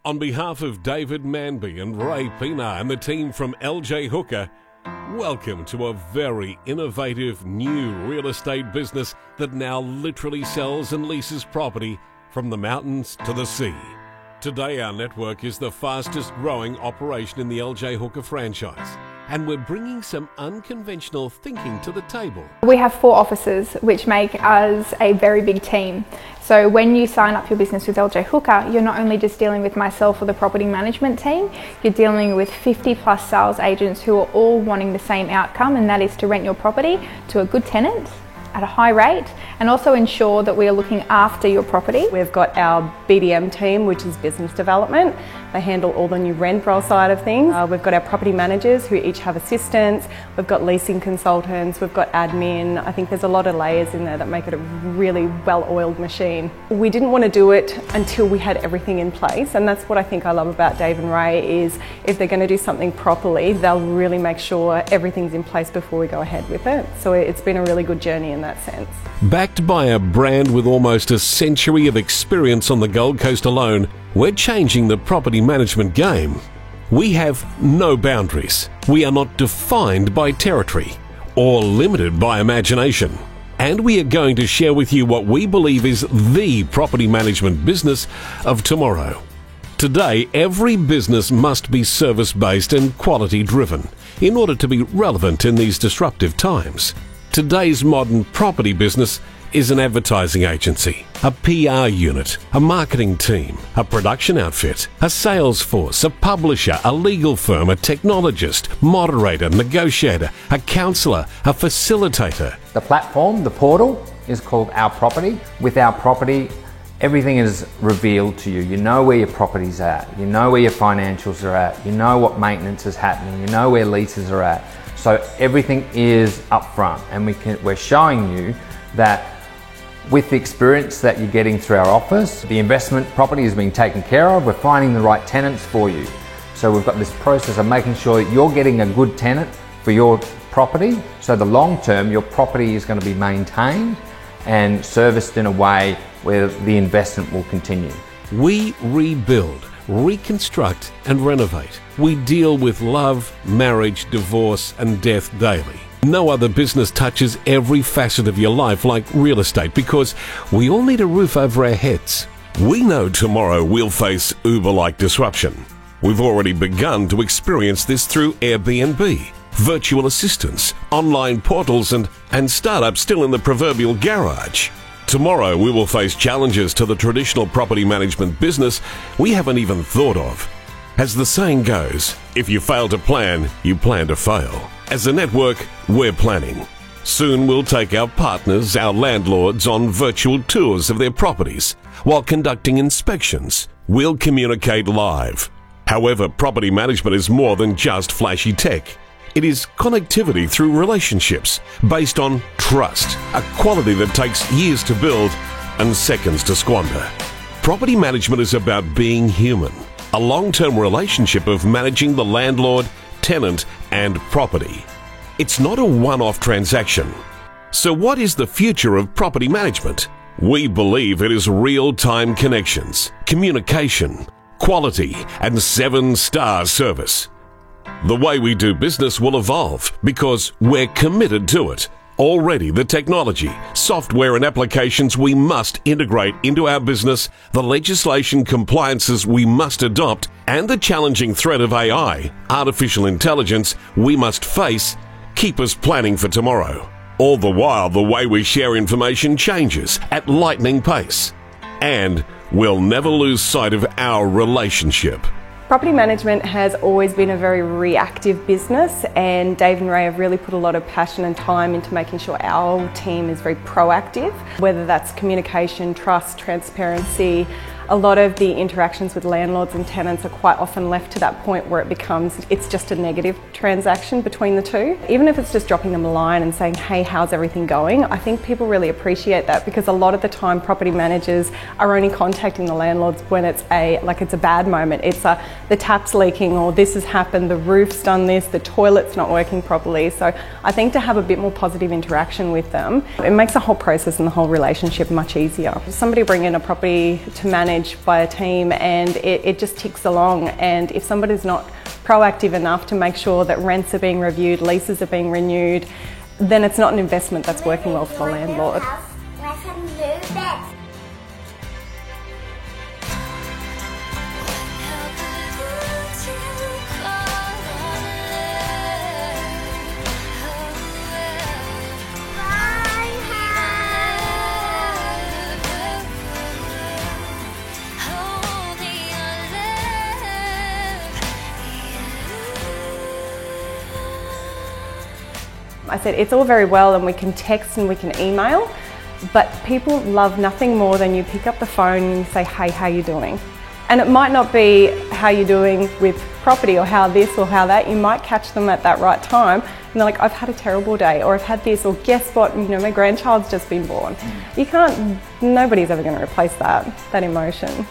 On behalf of David Manby and Ray Pina and the team from LJ Hooker, welcome to a very innovative new real estate business that now literally sells and leases property from the mountains to the sea. Today our network is the fastest growing operation in the LJ Hooker franchise, and we're bringing some unconventional thinking to the table. We have 4 offices, which make us a very big team. So when you sign up your business with LJ Hooker, you're not only just dealing with myself or the property management team, you're dealing with 50 plus sales agents who are all wanting the same outcome, and that is to rent your property to a good tenant at a high rate, and also ensure that we are looking after your property. We've got our BDM team, which is business development. They handle all the new rent roll side of things. We've got our property managers who each have assistants. We've got leasing consultants. We've got admin. I think there's a lot of layers in there that make it a really well-oiled machine. We didn't want to do it until we had everything in place, and that's what I think I love about Dave and Ray is if they're going to do something properly, they'll really make sure everything's in place before we go ahead with it. So it's been a really good journey in that sense. Backed by a brand with almost a century of experience on the Gold Coast alone, we're changing the property management game. We have no boundaries. We are not defined by territory or limited by imagination. And we are going to share with you what we believe is the property management business of tomorrow. Today, every business must be service-based and quality-driven in order to be relevant in these disruptive times. Today's modern property business is an advertising agency, a PR unit, a marketing team, a production outfit, a sales force, a publisher, a legal firm, a technologist, moderator, negotiator, a counsellor, a facilitator. The platform, the portal, is called Our Property. With Our Property, everything is revealed to you. You know where your property's at, you know where your financials are at, you know what maintenance is happening, you know where leases are at. So everything is up front, and we're showing you that with the experience that you're getting through our office, the investment property is being taken care of. We're finding the right tenants for you. So we've got this process of making sure that you're getting a good tenant for your property. So the long term, your property is going to be maintained and serviced in a way where the investment will continue. We rebuild, reconstruct and renovate. We deal with love, marriage, divorce and death daily. No other business touches every facet of your life like real estate because we all need a roof over our heads. We know tomorrow we'll face Uber-like disruption. We've already begun to experience this through Airbnb, virtual assistants, online portals and startups still in the proverbial garage. Tomorrow we will face challenges to the traditional property management business we haven't even thought of. As the saying goes, if you fail to plan, you plan to fail. As a network, we're planning. Soon we'll take our partners, our landlords, on virtual tours of their properties. While conducting inspections, we'll communicate live. However, property management is more than just flashy tech. It is connectivity through relationships based on trust, a quality that takes years to build and seconds to squander. Property management is about being human, a long-term relationship of managing the landlord, tenant and property. It's not a one-off transaction. So what is the future of property management? We believe it is real-time connections, communication, quality and 7-star service. The way we do business will evolve because we're committed to it. Already the technology, software and applications we must integrate into our business, the legislation compliances we must adopt, and the challenging threat of AI, artificial intelligence, we must face, keep us planning for tomorrow. All the while, the way we share information changes at lightning pace. And we'll never lose sight of our relationship. Property management has always been a very reactive business, and Dave and Ray have really put a lot of passion and time into making sure our team is very proactive, whether that's communication, trust, transparency. A lot of the interactions with landlords and tenants are quite often left to that point where it's just a negative transaction between the two. Even if it's just dropping them a line and saying, hey, how's everything going? I think people really appreciate that because a lot of the time property managers are only contacting the landlords when it's a bad moment. It's the tap's leaking, or this has happened, the roof's done this, the toilet's not working properly. So I think to have a bit more positive interaction with them, it makes the whole process and the whole relationship much easier. If somebody bring in a property to manage managed by a team, and it just ticks along. And if somebody's not proactive enough to make sure that rents are being reviewed, leases are being renewed, then it's not an investment that's working well for the landlord. I said, it's all very well and we can text and we can email, but people love nothing more than you pick up the phone and you say, hey, how you doing? And it might not be how you're doing with property or how this or how that. You might catch them at that right time and they're like, I've had a terrible day, or I've had this, or guess what, you know, my grandchild's just been born. You can't, nobody's ever going to replace that emotion.